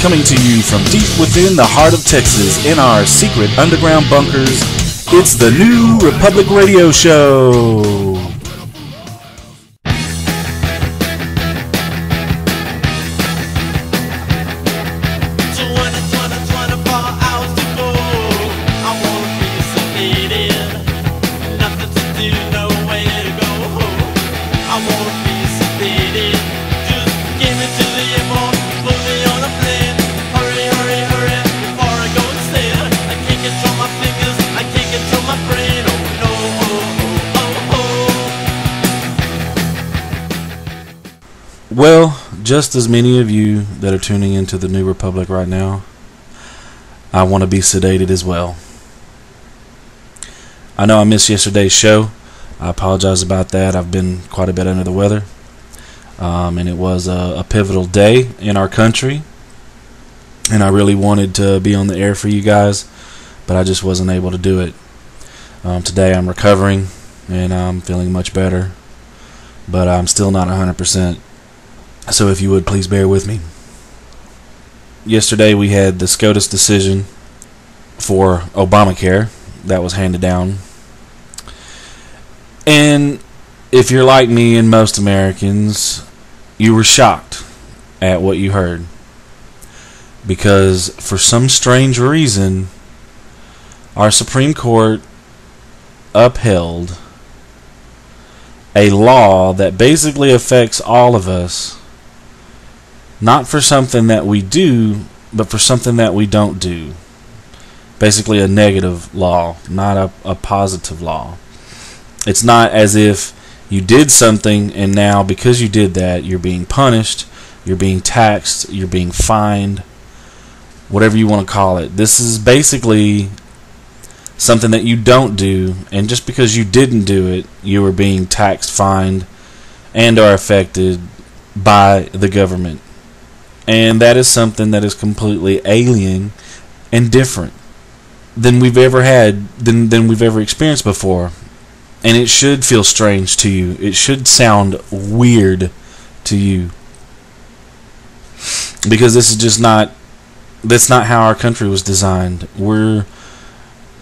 Coming to you from deep within the heart of Texas in our secret underground bunkers, it's the New Republic Radio Show. Well, just as many of you that are tuning into the New Republic right now, I want to be sedated as well. I know I missed yesterday's show. I apologize about that. I've been quite a bit under the weather. And it was a pivotal day in our country. And I really wanted to be on the air for you guys, but I just wasn't able to do it. Today I'm recovering, and I'm feeling much better. But I'm still not 100%. So if you would, please bear with me. Yesterday we had the SCOTUS decision for Obamacare that was handed down. And if you're like me and most Americans, you were shocked at what you heard. Because for some strange reason, our Supreme Court upheld a law that basically affects all of us. Not for something that we do, but for something that we don't do. Basically a negative law, not a positive law. It's not as if you did something and now because you did that, you're being punished, you're being taxed, you're being fined, whatever you want to call it. This is basically something that you don't do, and just because you didn't do it, you are being taxed, fined, and are affected by the government. And that is something that is completely alien and different than we've ever had, than we've ever experienced before. And it should feel strange to you. It should sound weird to you. Because this is just that's not how our country was designed. We're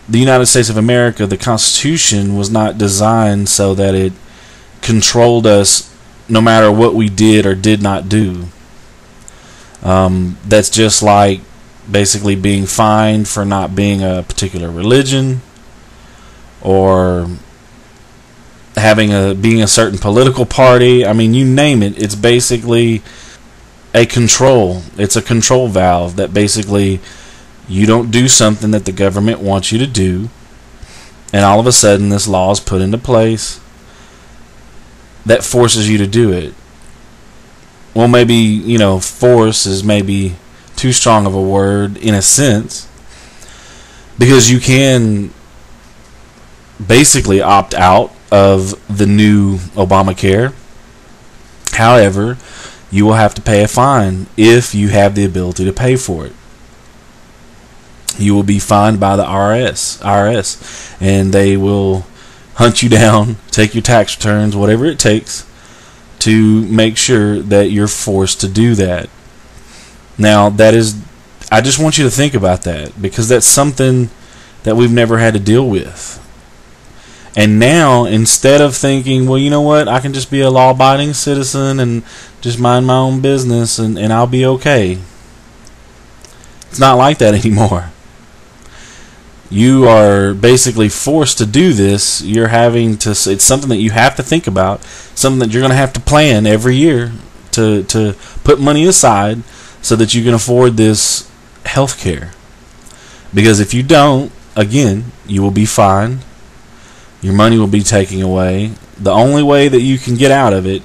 the United States of America. The Constitution was not designed so that it controlled us no matter what we did or did not do. That's just like basically being fined for not being a particular religion, or being a certain political party. I mean, you name it. It's basically a control. It's a control valve that basically you don't do something that the government wants you to do, and all of a sudden this law is put into place that forces you to do it. Well, maybe, force is maybe too strong of a word in a sense, because you can basically opt out of the new Obamacare. However, you will have to pay a fine if you have the ability to pay for it. You will be fined by the IRS, and they will hunt you down, take your tax returns, whatever it takes, to make sure that you're forced to do that. Now, I just want you to think about that, because that's something that we've never had to deal with. And now, instead of thinking, well, you know what, I can just be a law-abiding citizen and just mind my own business and I'll be okay. It's not like that anymore. You are basically forced to do this. It's something that you have to think about, something that you're going to have to plan every year to put money aside so that you can afford this health care. Because if you don't, again, you will be fined. Your money will be taken away. The only way that you can get out of it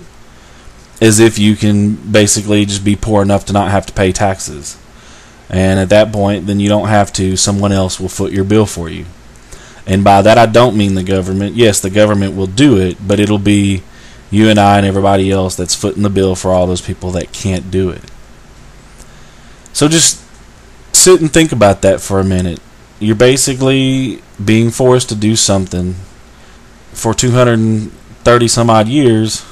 is if you can basically just be poor enough to not have to pay taxes. And at that point, then you don't have to. Someone else will foot your bill for you. And by that, I don't mean the government. Yes, the government will do it, but it'll be you and I and everybody else that's footing the bill for all those people that can't do it. So just sit and think about that for a minute. You're basically being forced to do something for 230 some odd years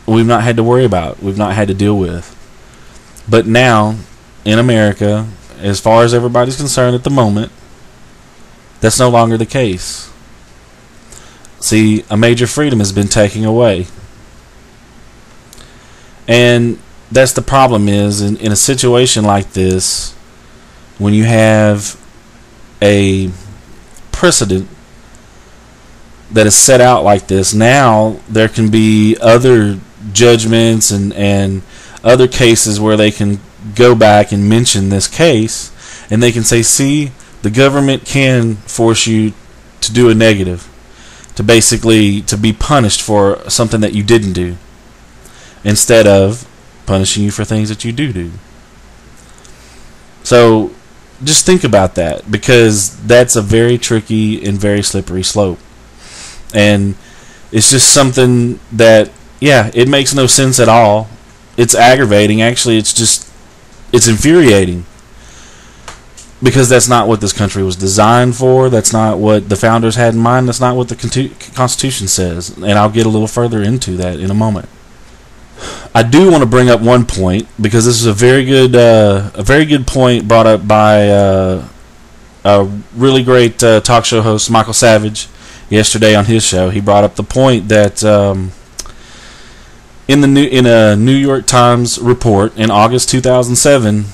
we've not had to worry about, we've not had to deal with. But now, in America, as far as everybody's concerned at the moment, that's no longer the case. See, a major freedom has been taken away. And that's the problem is, in a situation like this, when you have a precedent that is set out like this, now there can be other judgments and other cases where they can go back and mention this case, and they can say, see, the government can force you to do a negative, to basically to be punished for something that you didn't do, instead of punishing you for things that you do. So just think about that, because that's a very tricky and very slippery slope. And it's just something that, yeah, it makes no sense at all. It's aggravating. Actually, it's infuriating, because that's not what this country was designed for. That's not what the founders had in mind. That's not what the Constitution says. And I'll get a little further into that in a moment. I do want to bring up one point, because this is a very good point brought up by a really great talk show host, Michael Savage, yesterday on his show. He brought up the point that in a New York Times report in August 2007,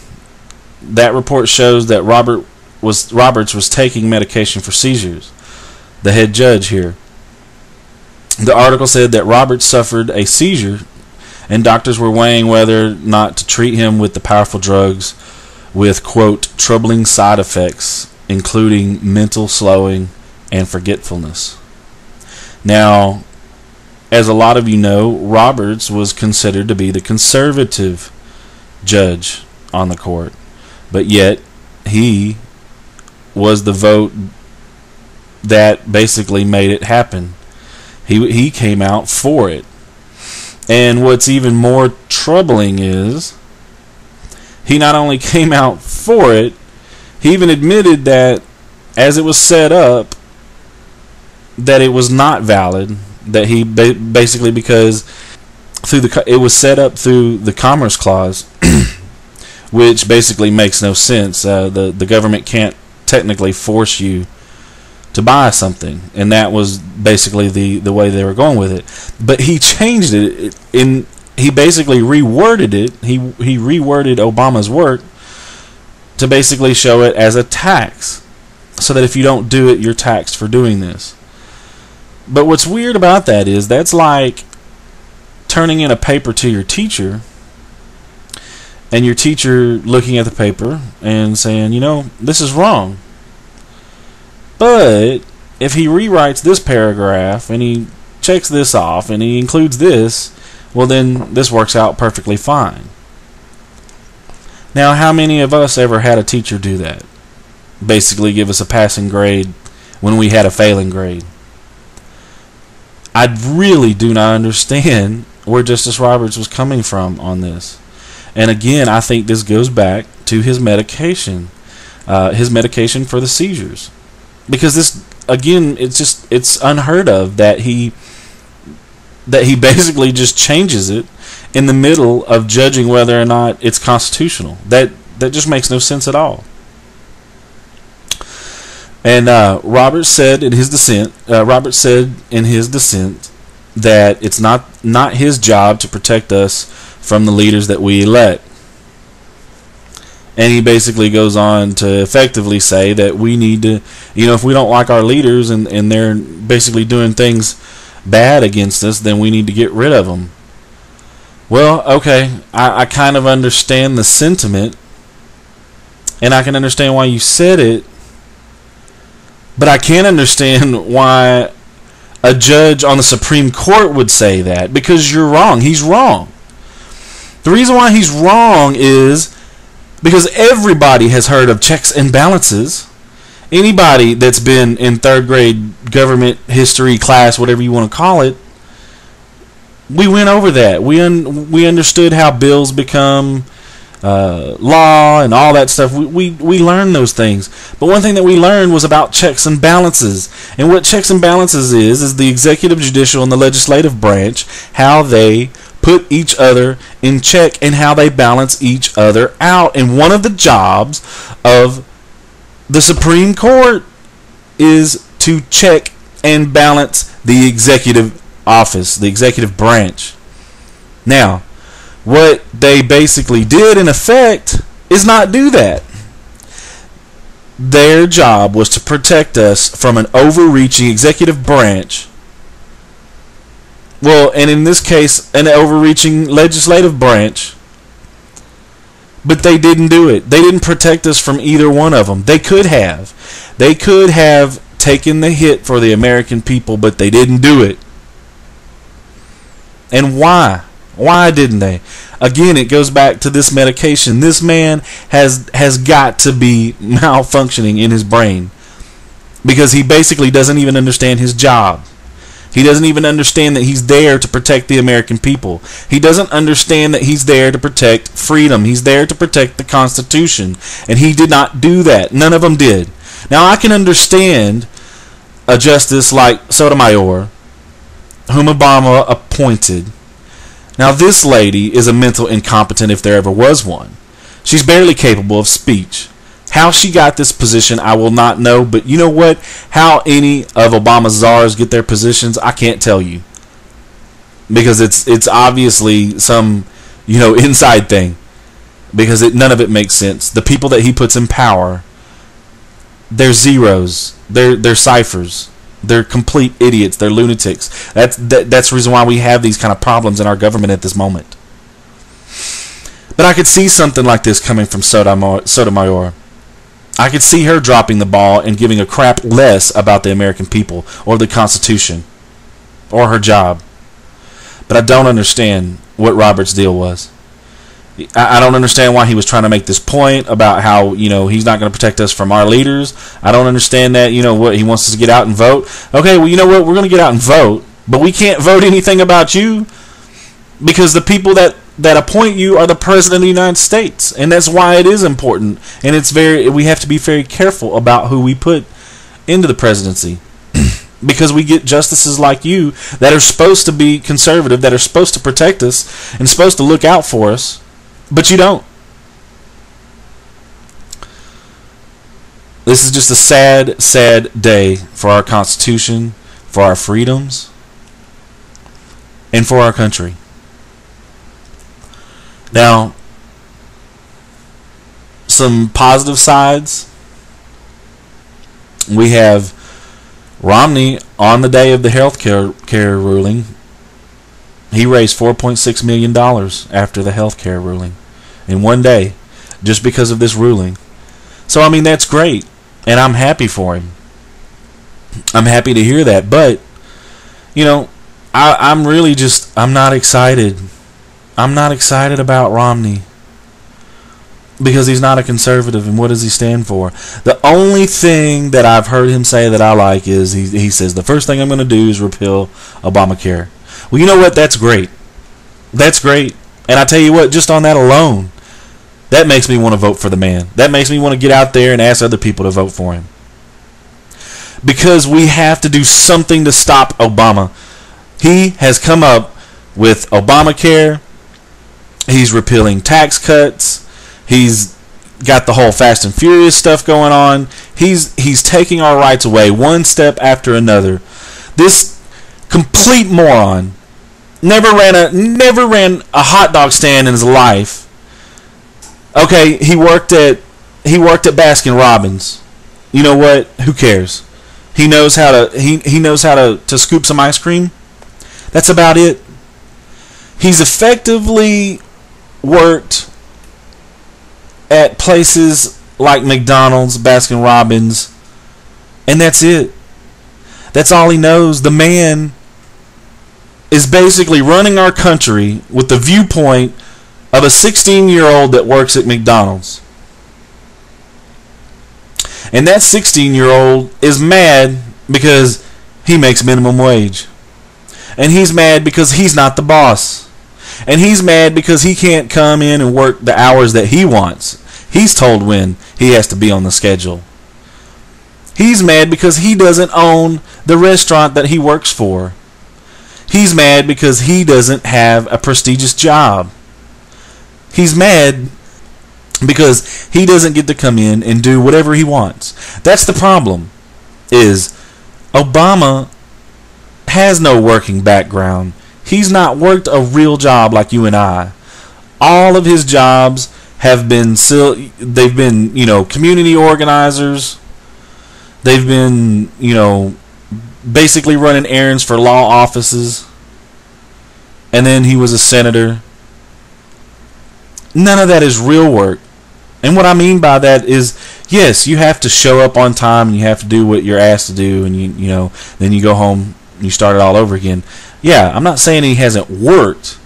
that report shows that Roberts was taking medication for seizures. The head judge here. The article said that Roberts suffered a seizure, and doctors were weighing whether or not to treat him with the powerful drugs with, quote, troubling side effects, including mental slowing and forgetfulness. Now, as a lot of you know, Roberts was considered to be the conservative judge on the court, but yet he was the vote that basically made it happen. He came out for it. And what's even more troubling is he not only came out for it, he even admitted that as it was set up, that it was not valid. That he basically, because it was set up through the Commerce Clause, which basically makes no sense. The government can't technically force you to buy something, and that was basically the way they were going with it. But he changed it, he basically reworded it. He reworded Obama's work to basically show it as a tax, so that if you don't do it, you're taxed for doing this. But what's weird about that is that's like turning in a paper to your teacher, and your teacher looking at the paper and saying, you know, this is wrong. But if he rewrites this paragraph and he checks this off and he includes this, well, then this works out perfectly fine. Now, how many of us ever had a teacher do that? Basically give us a passing grade when we had a failing grade. I really do not understand where Justice Roberts was coming from on this. And again, I think this goes back to his medication for the seizures. Because this, again, it's unheard of that he basically just changes it in the middle of judging whether or not it's constitutional. That just makes no sense at all. And Roberts said in his dissent that it's not his job to protect us from the leaders that we elect. And he basically goes on to effectively say that we need to, if we don't like our leaders and they're basically doing things bad against us, then we need to get rid of them. Well, okay, I kind of understand the sentiment, and I can understand why you said it, but I can't understand why a judge on the Supreme Court would say that, because you're wrong. He's wrong. The reason why he's wrong is because everybody has heard of checks and balances. Anybody that's been in third grade government history class, whatever you want to call it, we went over that. We understood how bills become law and all that stuff. We learned those things. But one thing that we learned was about checks and balances. And what checks and balances is the executive, judicial, and the legislative branch, how they put each other in check and how they balance each other out. And one of the jobs of the Supreme Court is to check and balance the executive office, the executive branch. Now, what they basically did in effect is not do that. Their job was to protect us from an overreaching executive branch. Well, and in this case, an overreaching legislative branch. But they didn't do it. They didn't protect us from either one of them. They could have. They could have taken the hit for the American people, but they didn't do it. And why? Why didn't they? Again, it goes back to this medication. This man has got to be malfunctioning in his brain, because he basically doesn't even understand his job. He doesn't even understand that he's there to protect the American people. He doesn't understand that he's there to protect freedom. He's there to protect the Constitution. And he did not do that. None of them did. Now, I can understand a justice like Sotomayor, whom Obama appointed. Now, this lady is a mental incompetent if there ever was one. She's barely capable of speech. How she got this position, I will not know. But you know what? How any of Obama's czars get their positions, I can't tell you. Because it's obviously some, inside thing. Because none of it makes sense. The people that he puts in power, they're zeros. They're ciphers. They're complete idiots. They're lunatics. That's the reason why we have these kind of problems in our government at this moment. But I could see something like this coming from Sotomayor. I could see her dropping the ball and giving a crap less about the American people or the Constitution or her job. But I don't understand what Robert's deal was. I don't understand why he was trying to make this point about how, he's not going to protect us from our leaders. I don't understand that, what he wants us to get out and vote. Okay, well, you know what? We're going to get out and vote, but we can't vote anything about you, because the people that appoint you are the President of the United States. And that's why it is important. And we have to be very careful about who we put into the presidency. Because we get justices like you that are supposed to be conservative, that are supposed to protect us and supposed to look out for us. But you don't. This is just a sad, sad day for our Constitution, for our freedoms, and for our country. Now, some positive sides. We have Romney on the day of the health care ruling. He raised $4.6 million after the health care ruling in one day, just because of this ruling. So, I mean, that's great, and I'm happy for him. I'm happy to hear that, but, I'm not excited. I'm not excited about Romney, because he's not a conservative, and what does he stand for? The only thing that I've heard him say that I like is he says the first thing I'm going to do is repeal Obamacare. Well, you know what? That's great. That's great. And I tell you what, just on that alone, that makes me want to vote for the man. That makes me want to get out there and ask other people to vote for him. Because we have to do something to stop Obama. He has come up with Obamacare. He's repealing tax cuts. He's got the whole Fast and Furious stuff going on. He's taking our rights away one step after another. This complete moron never ran a hot dog stand in his life. Okay, he worked at Baskin Robbins. You know what? Who cares? He knows how to scoop some ice cream. That's about it. He's effectively worked at places like McDonald's, Baskin Robbins, and that's it. That's all he knows. The man is basically running our country with the viewpoint of a 16-year-old that works at McDonald's. And that 16-year-old is mad because he makes minimum wage. And he's mad because he's not the boss. And he's mad because he can't come in and work the hours that he wants. He's told when he has to be on the schedule. He's mad because he doesn't own the restaurant that he works for. He's mad because he doesn't have a prestigious job. He's mad because he doesn't get to come in and do whatever he wants. That's the problem. Is Obama has no working background. He's not worked a real job like you and I. All of his jobs have been they've been, community organizers. They've been, basically running errands for law offices. And then he was a senator. None of that is real work. And what I mean by that is, yes, you have to show up on time and you have to do what you're asked to do, and then you go home and you start it all over again. Yeah, I'm not saying he hasn't worked,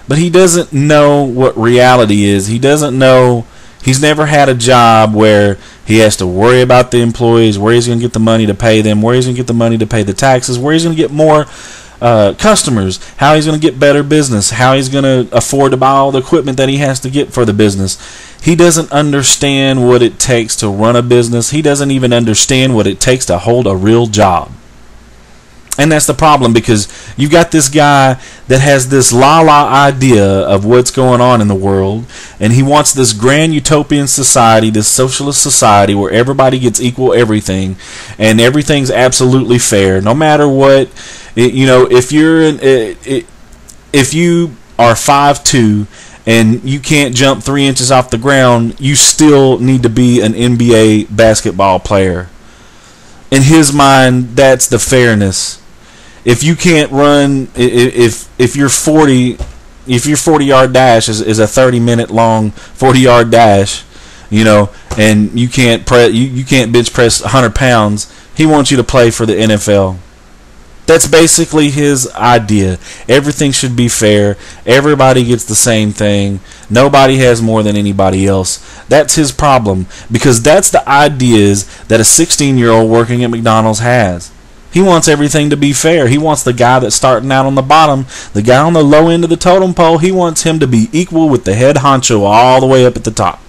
but he doesn't know what reality is. He doesn't know. He's never had a job where he has to worry about the employees, where he's going to get the money to pay them, where he's going to get the money to pay the taxes, where he's going to get more customers, how he's going to get better business, how he's going to afford to buy all the equipment that he has to get for the business. He doesn't understand what it takes to run a business. He doesn't even understand what it takes to hold a real job. And that's the problem, because you've got this guy that has this la-la idea of what's going on in the world, and he wants this grand utopian society, this socialist society where everybody gets equal everything, and everything's absolutely fair, no matter what. If you are 5'2" and you can't jump 3 inches off the ground, you still need to be an NBA basketball player. In his mind, that's the fairness. If you can't run, if your 40-yard dash is a 30-minute long 40-yard dash, and you can't bench press 100 pounds, he wants you to play for the NFL. That's basically his idea. Everything should be fair. Everybody gets the same thing. Nobody has more than anybody else. That's his problem, because that's the ideas that a 16-year-old working at McDonald's has. He wants everything to be fair. He wants the guy that's starting out on the bottom, the guy on the low end of the totem pole, he wants him to be equal with the head honcho all the way up at the top.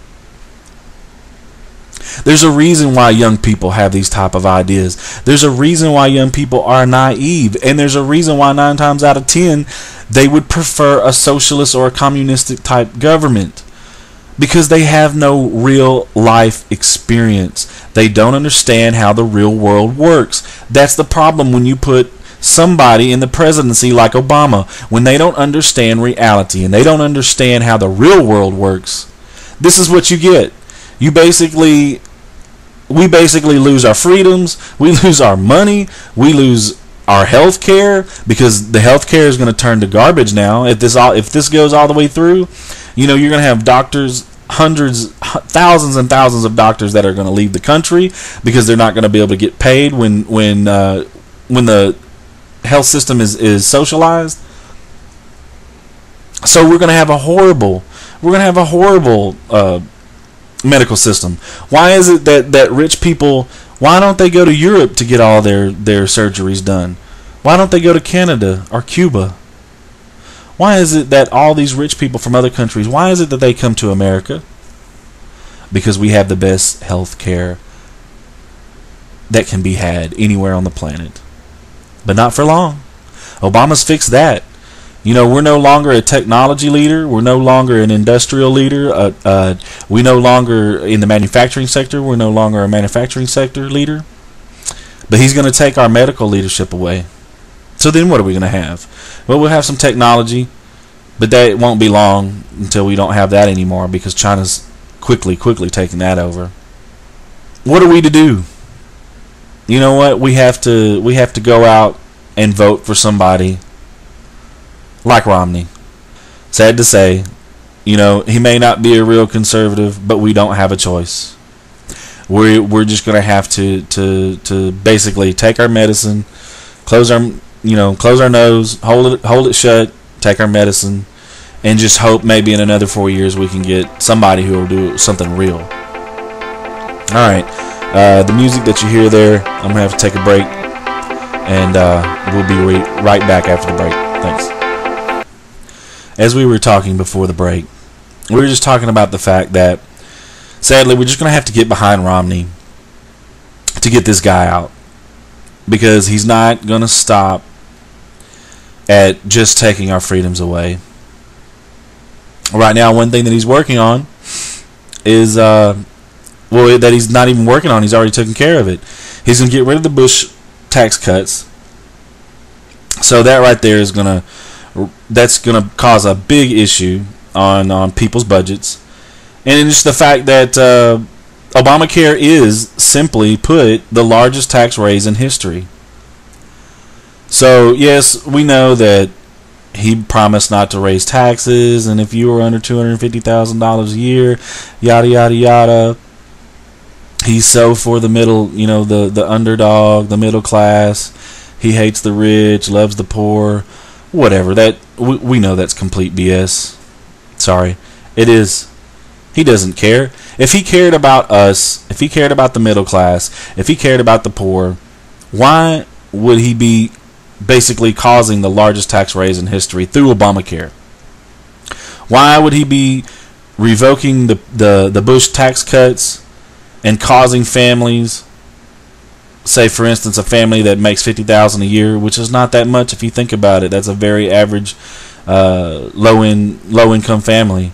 There's a reason why young people have these type of ideas. There's a reason why young people are naive. And there's a reason why 9 times out of 10 they would prefer a socialist or a communistic type government. Because they have no real life experience. They don't understand how the real world works. That's the problem when you put somebody in the presidency like Obama. When they don't understand reality and they don't understand how the real world works. This is what you get. We basically lose our freedoms, we lose our money, we lose our health care, because the health care is going to turn to garbage now. If this goes all the way through, you're going to have doctors, thousands and thousands of doctors that are going to leave the country because they're not going to be able to get paid when the health system is socialized. So we're going to have a horrible medical system. Why is it that rich people, why don't they go to Europe to get all their surgeries done? Why don't they go to Canada or Cuba? Why is it that all these rich people from other countries, why is it that they come to America? Because we have the best health care that can be had anywhere on the planet. But not for long. Obama's fixed that. We're no longer a technology leader. We're no longer an industrial leader. We no longer in the manufacturing sector. We're no longer a manufacturing sector leader. But he's going to take our medical leadership away. So then what are we going to have? Well, we'll have some technology, but that won't be long until we don't have that anymore, because China's quickly taking that over. What are we to do? You know what? We have to go out and vote for somebody like Romney. Sad to say, he may not be a real conservative, but we don't have a choice. We're just going to have to basically take our medicine, close our nose, hold it shut, take our medicine, and just hope maybe in another 4 years we can get somebody who will do something real. All right, the music that you hear there, I'm gonna have to take a break, and we'll be right back after the break. Thanks. As we were talking before the break, we were just talking about the fact that sadly we're just gonna have to get behind Romney to get this guy out, because he's not gonna stop at just taking our freedoms away. Right now, one thing that he's working on is, that he's not even working on, he's already taken care of it. He's going to get rid of the Bush tax cuts. So that right there is that's going to cause a big issue on people's budgets. And it's just the fact that Obamacare is, simply put, the largest tax raise in history. So yes, we know that he promised not to raise taxes, and if you were under $250,000 a year, yada yada yada. He's so for the middle, the underdog, the middle class. He hates the rich, loves the poor, whatever. That we know that's complete BS. Sorry, it is. He doesn't care. If he cared about us, if he cared about the middle class, if he cared about the poor, why would he be basically causing the largest tax raise in history through Obamacare? Why would he be revoking the Bush tax cuts and causing families, say for instance a family that makes $50,000 a year, which is not that much if you think about it, that's a very average low income family,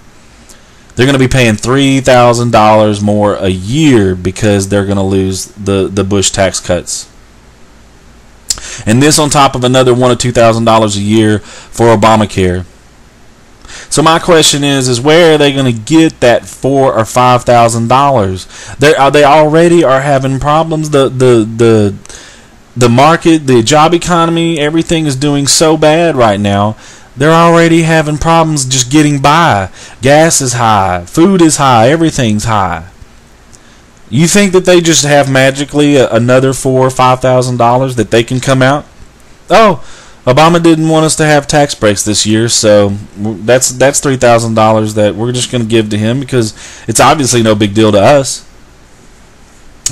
they're going to be paying $3,000 more a year because they're going to lose the Bush tax cuts. And this on top of another $1,000 or $2,000 a year for Obamacare. So my question is where are they going to get that $4,000 or $5,000? They already are having problems. The market, the job economy, everything is doing so bad right now. They're already having problems just getting by. Gas is high, food is high, everything's high. You think that they just have magically another $4,000 or $5,000 that they can come out? Oh, Obama didn't want us to have tax breaks this year, so that's $3,000 that we're just going to give to him because it's obviously no big deal to us.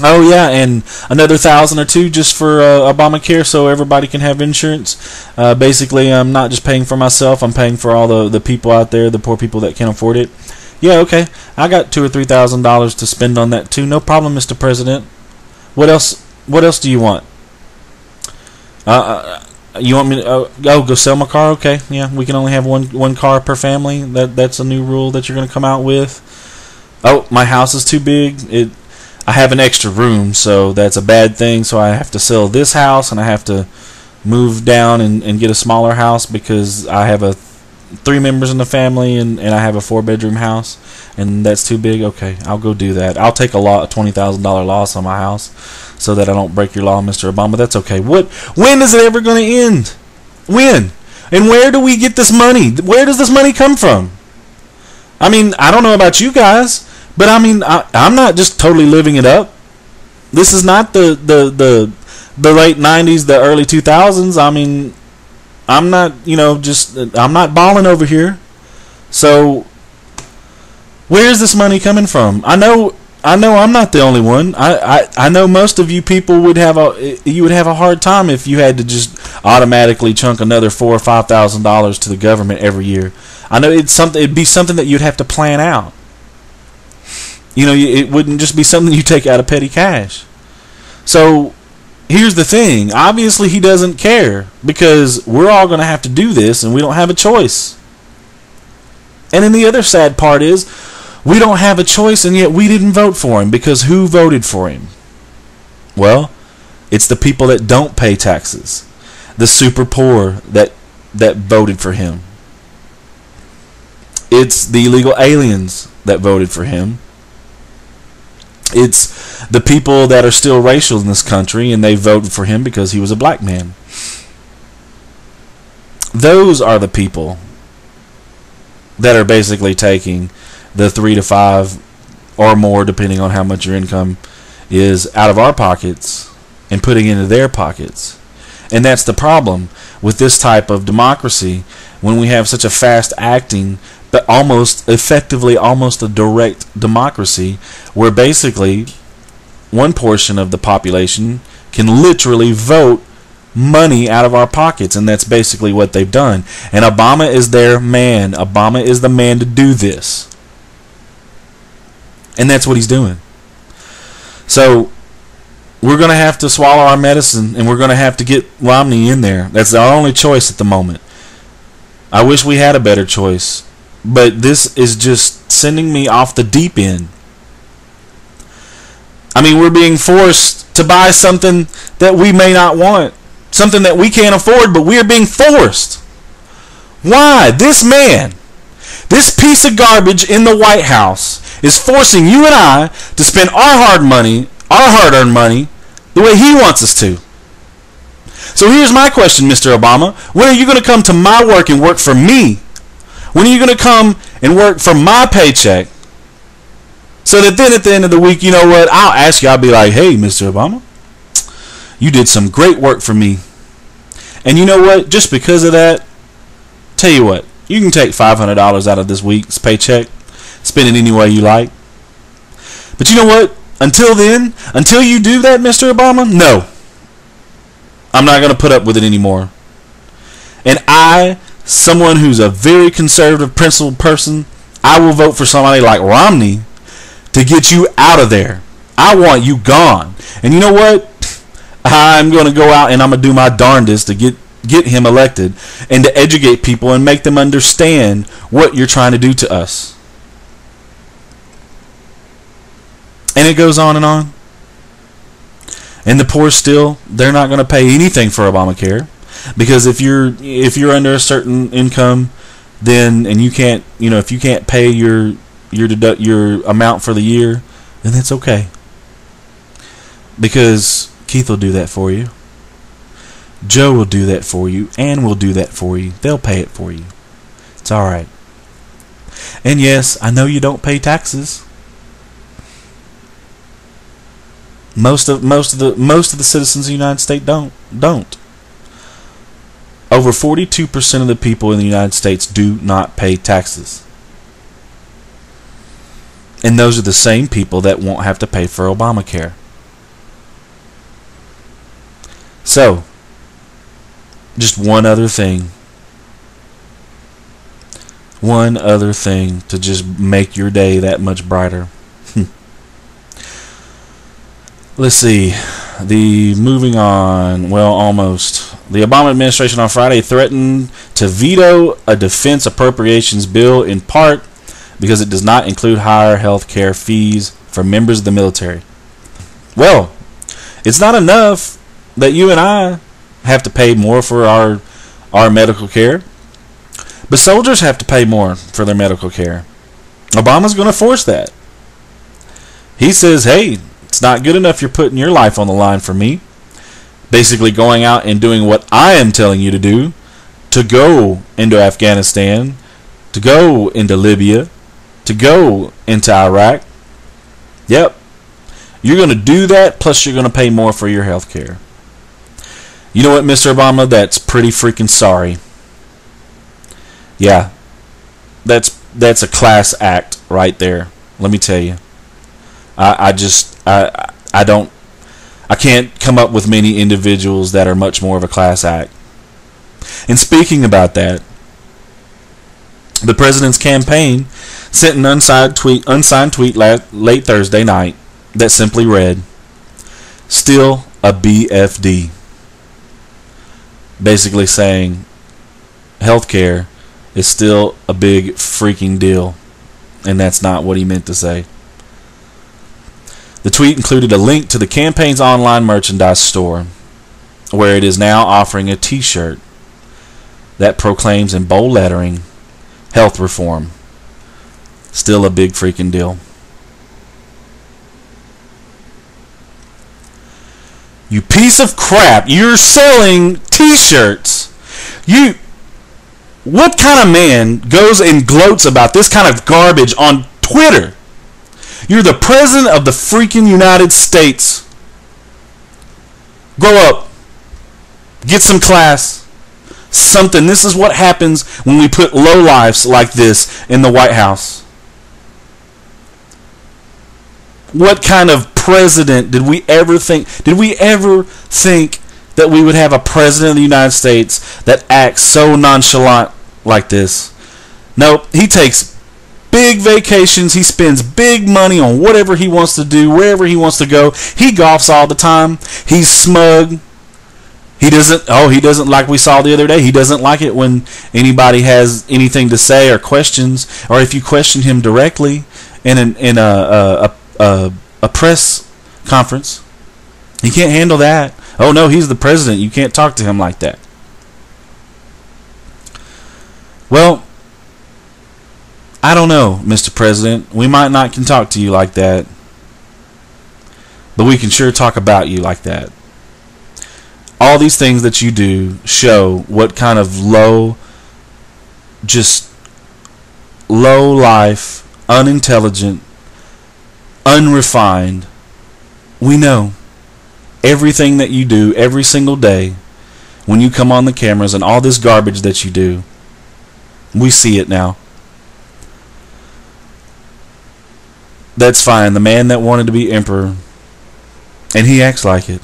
Oh yeah, and another $1,000 or $2,000 just for Obamacare, so everybody can have insurance. Basically, I'm not just paying for myself; I'm paying for all the people out there, the poor people that can't afford it. Yeah, okay, I got $2,000 or $3,000 to spend on that too. No problem, Mr. President. What else? What else do you want? You want me to go sell my car? Okay, yeah, we can only have one car per family. That's a new rule that you're going to come out with. Oh, my house is too big. I have an extra room, so that's a bad thing. So I have to sell this house, and I have to move down and get a smaller house because I have 3 members in the family, and I have a 4-bedroom house, and that's too big. Okay, I'll go do that. I'll take a $20,000 loss on my house so that I don't break your law, Mr. Obama. That's okay. When is it ever going to end? When? And where do we get this money? Where does this money come from? I mean, I don't know about you guys, but I mean, I'm not just totally living it up. This is not the late 90s, the early 2000s. I mean, I'm not, I'm not balling over here. So, where's this money coming from? I know I'm not the only one. I know most of you people would have a hard time if you had to just automatically chunk another $4,000 or $5,000 to the government every year. I know it'd be something that you'd have to plan out. It wouldn't just be something you take out of petty cash. So here's the thing. Obviously he doesn't care because we're all going to have to do this and we don't have a choice. And then the other sad part is we don't have a choice, and yet we didn't vote for him because who voted for him? Well, it's the people that don't pay taxes. The super poor that voted for him. It's the illegal aliens that voted for him. It's the people that are still racial in this country and they voted for him because he was a black man. Those are the people that are basically taking the 3 to 5 or more, depending on how much your income is, out of our pockets and putting it into their pockets. And that's the problem with this type of democracy when we have such a fast acting but almost a direct democracy where basically one portion of the population can literally vote money out of our pockets, and that's basically what they've done. And Obama is their man. Obama is the man to do this. And that's what he's doing. So we're going to have to swallow our medicine, and we're going to have to get Romney in there. That's our only choice at the moment. I wish we had a better choice. But this is just sending me off the deep end. I mean, we're being forced to buy something that we may not want. Something that we can't afford, but we're being forced. Why? This man, this piece of garbage in the White House is forcing you and I to spend our hard-earned money, the way he wants us to. So here's my question, Mr. Obama. When are you going to come to my work and work for me? When are you going to come and work for my paycheck? So that then at the end of the week, you know what? I'll ask you, I'll be like, hey, Mr. Obama, you did some great work for me. And you know what? Just because of that, tell you what, you can take $500 out of this week's paycheck, spend it any way you like. But you know what? Until then, until you do that, Mr. Obama, no. I'm not going to put up with it anymore. And I, someone who's a very conservative, principled person, I will vote for somebody like Romney to get you out of there. I want you gone. And you know what? I'm going to go out and I'm going to do my darndest to get him elected and to educate people and make them understand what you're trying to do to us. And it goes on and on. And the poor still, they're not going to pay anything for Obamacare, because if you're under a certain income, then and you can't, if you can't pay your amount for the year, then that's okay. Because Keith will do that for you. Joe will do that for you. Ann will do that for you. They'll pay it for you. It's all right. And yes, I know you don't pay taxes. Most of the citizens of the United States don't. Over 42% of the people in the United States do not pay taxes. And those are the same people that won't have to pay for Obamacare. So, just one other thing. One other thing to just make your day that much brighter. Let's see. Moving on. Well, almost. The Obama administration on Friday threatened to veto a defense appropriations bill in part because it does not include higher health care fees for members of the military. Well, it's not enough that you and I have to pay more for our medical care, but soldiers have to pay more for their medical care. Obama's going to force that. He says, hey, it's not good enough you're putting your life on the line for me. Basically going out and doing what I am telling you to do, to go into Afghanistan, to go into Libya, to go into Iraq. Yep. You're going to do that, plus you're going to pay more for your health care. You know what, Mr. Obama? That's pretty freaking sorry. Yeah. That's a class act right there. Let me tell you. I can't come up with many individuals that are much more of a class act. And speaking about that, the president's campaign sent an unsigned tweet late Thursday night that simply read, "Still a BFD." Basically saying healthcare is still a big freaking deal. And that's not what he meant to say. The tweet included a link to the campaign's online merchandise store, where it is now offering a t-shirt that proclaims in bold lettering, "Health reform. Still a big freaking deal." You piece of crap. You're selling t-shirts. What kind of man goes and gloats about this kind of garbage on Twitter? You're the president of the freaking United States. Grow up. Get some class. Something. This is what happens when we put lowlifes like this in the White House. What kind of president did we ever think? Did we ever think that we would have a president of the United States that acts so nonchalant like this? Nope. He takes big vacations. He spends big money on whatever he wants to do, wherever he wants to go. He golfs all the time. He's smug. He doesn't. Oh, he doesn't, like we saw the other day. He doesn't like it when anybody has anything to say or questions, or if you question him directly in a press conference. He can't handle that. Oh no, he's the president. You can't talk to him like that. Well, I don't know, Mr. President. We might not can talk to you like that, but we can sure talk about you like that. All these things that you do show what kind of low life, unintelligent, unrefined. We know everything that you do every single day when you come on the cameras, and all this garbage that you do. We see it now. That's fine. The man that wanted to be emperor, and he acts like it.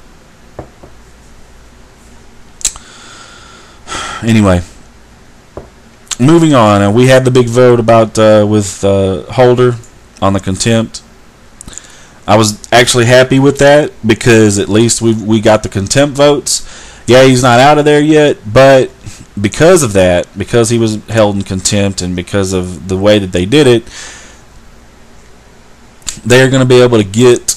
Anyway, moving on. And we had the big vote about with Holder on the contempt. I was actually happy with that, because at least we got the contempt votes. Yeah, he's not out of there yet, but because of that, because he was held in contempt, and because of the way that they did it, they're going to be able to get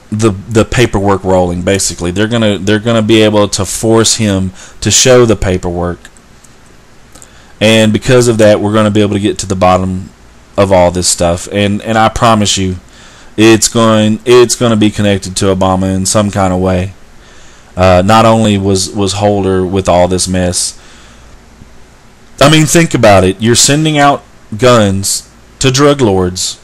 the paperwork rolling. Basically, they're gonna be able to force him to show the paperwork, and because of that, we're going to be able to get to the bottom of all this stuff. And I promise you, it's going to be connected to Obama in some kind of way. Not only was Holder with all this mess. I mean, think about it. You're sending out guns to drug lords.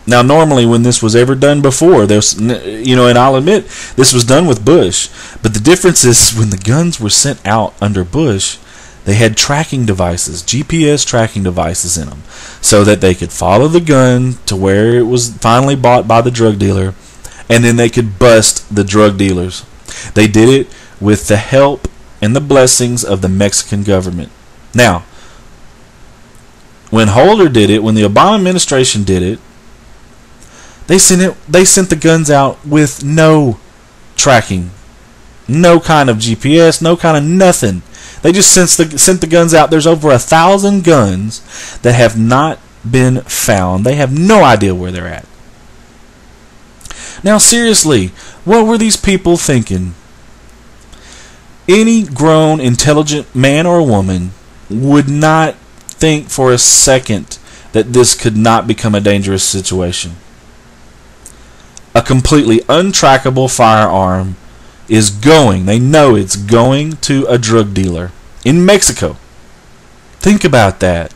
Now, normally when this was ever done before, there's, and I'll admit this was done with Bush, but the difference is when the guns were sent out under Bush, they had tracking devices, GPS tracking devices in them, so that they could follow the gun to where it was finally bought by the drug dealer, and then they could bust the drug dealers. They did it with the help and the blessings of the Mexican government. Now, when Holder did it, when the Obama administration did it, they sent the guns out with no tracking, no kind of GPS, no kind of nothing. They just sent the guns out. There's over 1,000 guns that have not been found. They have no idea where they're at. Now, seriously, what were these people thinking? Any grown, intelligent man or woman would not think for a second that this could not become a dangerous situation. A completely untrackable firearm is going, they know it's going to a drug dealer in Mexico. Think about that.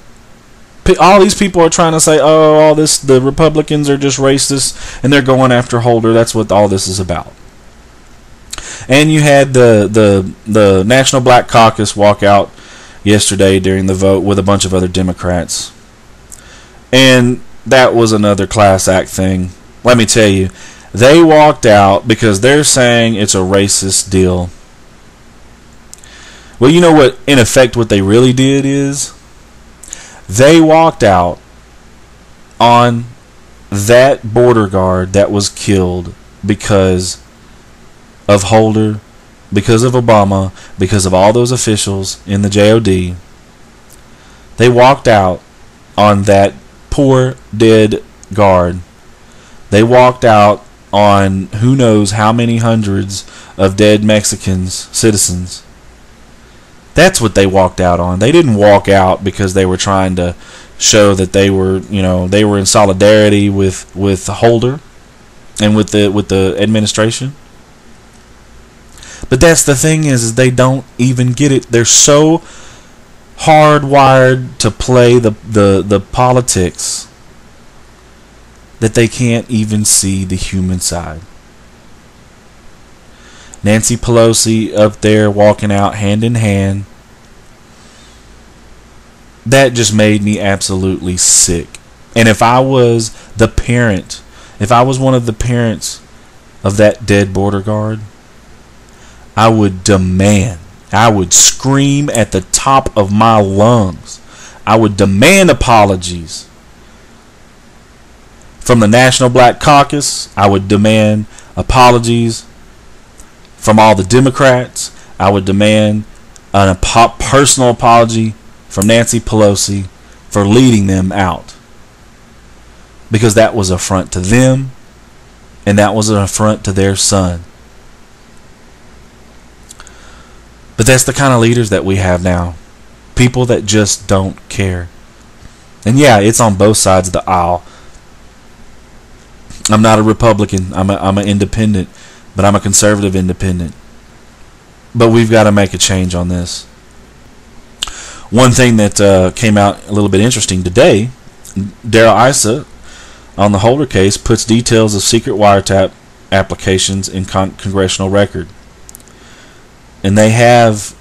All these people are trying to say, oh, the Republicans are just racist and they're going after Holder. That's what all this is about. And you had the National Black Caucus walk out yesterday during the vote with a bunch of other Democrats. And that was another class act thing. Let me tell you, they walked out because they're saying it's a racist deal. Well, you know what, in effect, what they really did is they walked out on that border guard that was killed because of Holder, because of Obama, because of all those officials in the JOD. They walked out on that poor dead guard. They walked out on who knows how many hundreds of dead Mexicans, citizens. That's what they walked out on. They didn't walk out because they were trying to show that they were in solidarity with Holder and with the administration. But that's the thing is they don't even get it. They're so hardwired to play the politics that they can't even see the human side. Nancy Pelosi up there walking out hand in hand. That just made me absolutely sick. And if I was the parent, if I was one of the parents of that dead border guard, I would demand, I would scream at the top of my lungs, I would demand apologies from the National Black Caucus. I would demand apologies from all the Democrats. I would demand a personal apology from Nancy Pelosi for leading them out, because that was an affront to them, and that was an affront to their son. But that's the kind of leaders that we have now. People that just don't care. And yeah, it's on both sides of the aisle. I'm not a Republican. I'm an independent, but I'm a conservative independent. But we've got to make a change on this. One thing that came out a little bit interesting today, Darrell Issa, on the Holder case, puts details of secret wiretap applications in congressional record. And they have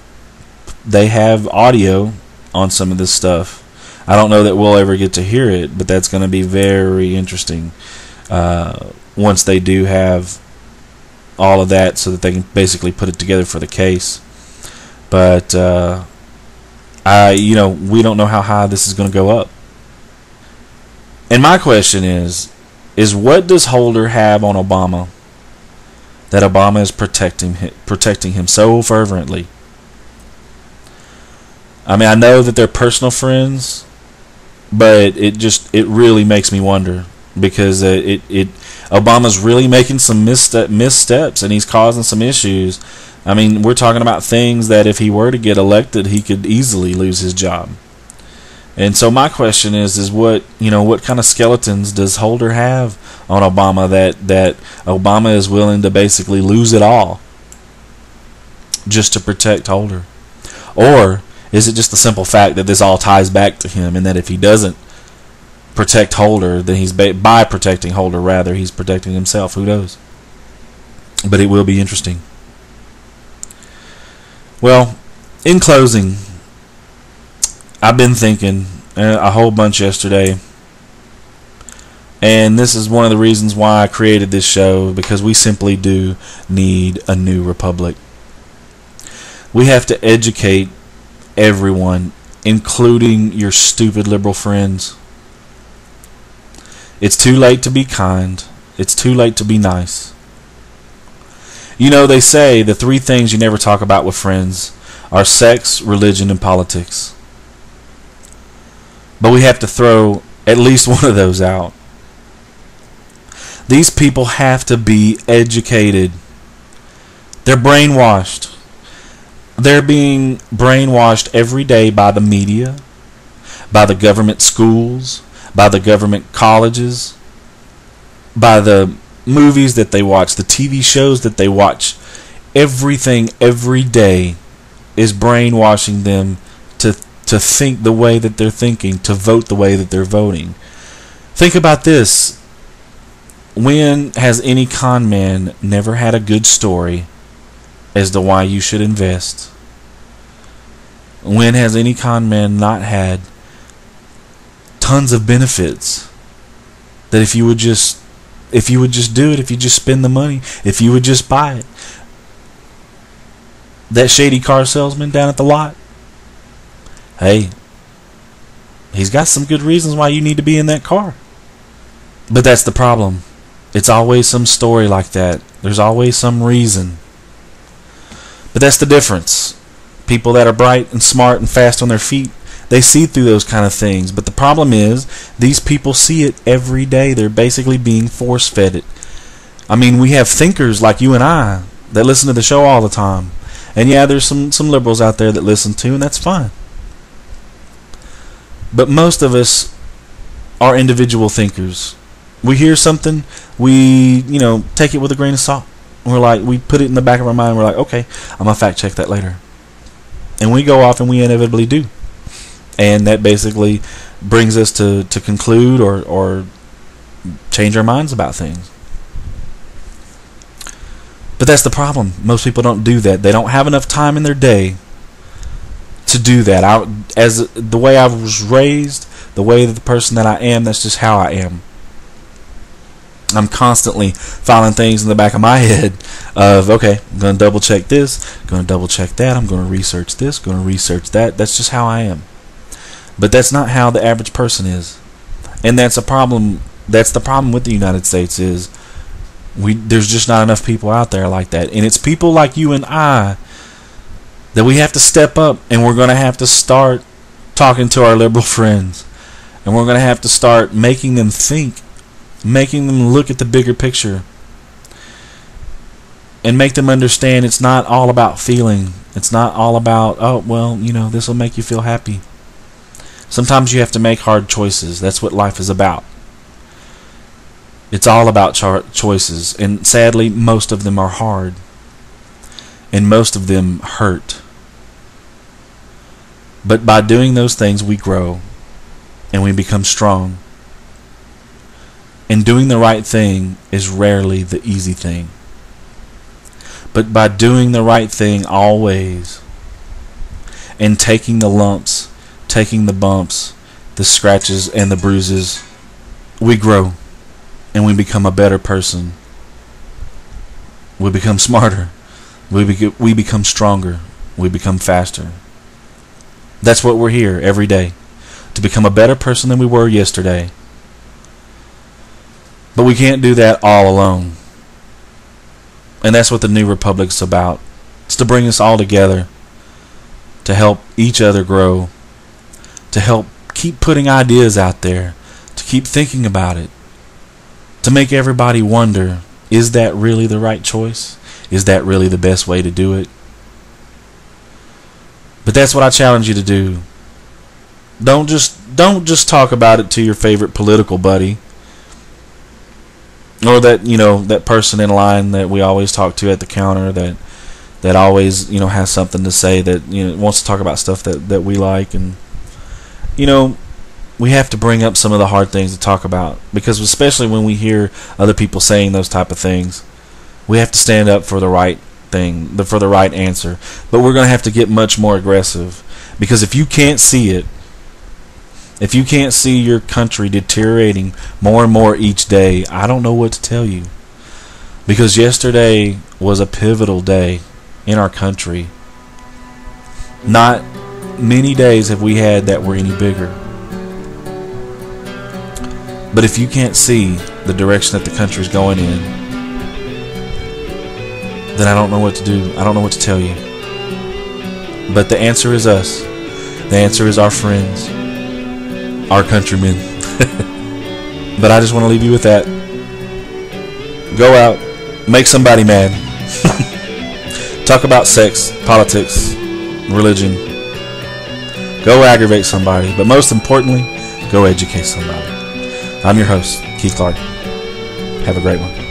audio on some of this stuff. I don't know that we'll ever get to hear it, but that's going to be very interesting once they do have all of that, so that they can basically put it together for the case. But we don't know how high this is going to go up. And my question is what does Holder have on Obama that Obama is protecting him so fervently? I mean, I know that they're personal friends, but it really makes me wonder, because Obama's really making some missteps, and he's causing some issues. I mean, we're talking about things that if he were to get elected, he could easily lose his job. And so my question is what kind of skeletons does Holder have on Obama that Obama is willing to basically lose it all just to protect Holder? Or is it just the simple fact that this all ties back to him, and that if he doesn't protect Holder, then he's by protecting Holder, rather, he's protecting himself? Who knows? But it will be interesting. Well, in closing, I've been thinking a whole bunch yesterday, and this is one of the reasons why I created this show, because we simply do need a new republic. We have to educate everyone, including your stupid liberal friends. It's too late to be kind. It's too late to be nice. You know, they say the 3 things you never talk about with friends are sex, religion, and politics. But we have to throw at least one of those out. These people have to be educated. They're brainwashed. They're being brainwashed every day by the media, by the government schools, by the government colleges, by the movies that they watch, the TV shows that they watch. Everything every day is brainwashing them to think the way that they're thinking, to vote the way that they're voting. Think about this. When has any con man never had a good story as to why you should invest? When has any con man not had tons of benefits that if you would just do it, if you just spend the money, if you would just buy it? That shady car salesman down at the lot, hey, he's got some good reasons why you need to be in that car. But that's the problem. It's always some story like that. There's always some reason. But that's the difference. People that are bright and smart and fast on their feet, they see through those kind of things. But the problem is, these people see it every day. They're basically being force-fed it. I mean, we have thinkers like you and I that listen to the show all the time. And yeah, there's some liberals out there that listen too, and that's fine. But most of us are individual thinkers. We hear something, we take it with a grain of salt. We're like, we put it in the back of our mind. We're like, okay, I'm gonna fact check that later. And we go off and we inevitably do. And that basically brings us to conclude or change our minds about things. But that's the problem. Most people don't do that. They don't have enough time in their day to do that. As the way I was raised, the way that the person that I am, that's just how I am. I'm constantly filing things in the back of my head of, okay, I'm going to double check this, going to double check that, I'm going to research this, going to research that. That's just how I am. But that's not how the average person is. And that's a problem. That's the problem with the United States is There's just not enough people out there like that. And it's people like you and I that we have to step up, and we're going to have to start talking to our liberal friends. And we're going to have to start making them think, making them look at the bigger picture, and make them understand it's not all about feeling. It's not all about, oh, well, this will make you feel happy. Sometimes you have to make hard choices. That's what life is about. It's all about choices. And sadly, most of them are hard. And most of them hurt. But by doing those things, we grow. And we become strong. And doing the right thing is rarely the easy thing. But by doing the right thing always, and taking the lumps, taking the bumps, the scratches and the bruises, we grow. And we become a better person. We become smarter. We become stronger. We become faster. That's what we're here every day. To become a better person than we were yesterday. But we can't do that all alone. And that's what the New Republic's about. It's to bring us all together. To help each other grow. To help keep putting ideas out there. To keep thinking about it. To make everybody wonder, is that really the right choice? Is that really the best way to do it? But that's what I challenge you to do. Don't just talk about it to your favorite political buddy, or that person in line that we always talk to at the counter that always has something to say, that wants to talk about stuff that we like. And we have to bring up some of the hard things to talk about, because especially when we hear other people saying those type of things, we have to stand up for the right thing, for the right answer. But we're going to have to get much more aggressive, because if you can't see it, if you can't see your country deteriorating more and more each day, I don't know what to tell you. Because yesterday was a pivotal day in our country. Not many days have we had that were any bigger. But if you can't see the direction that the country's going in, then I don't know what to do. I don't know what to tell you. But the answer is us. The answer is our friends, our countrymen. But I just want to leave you with that. Go out, make somebody mad. Talk about sex, politics, religion. Go aggravate somebody. But most importantly, go educate somebody. I'm your host, Keith Clark. Have a great one.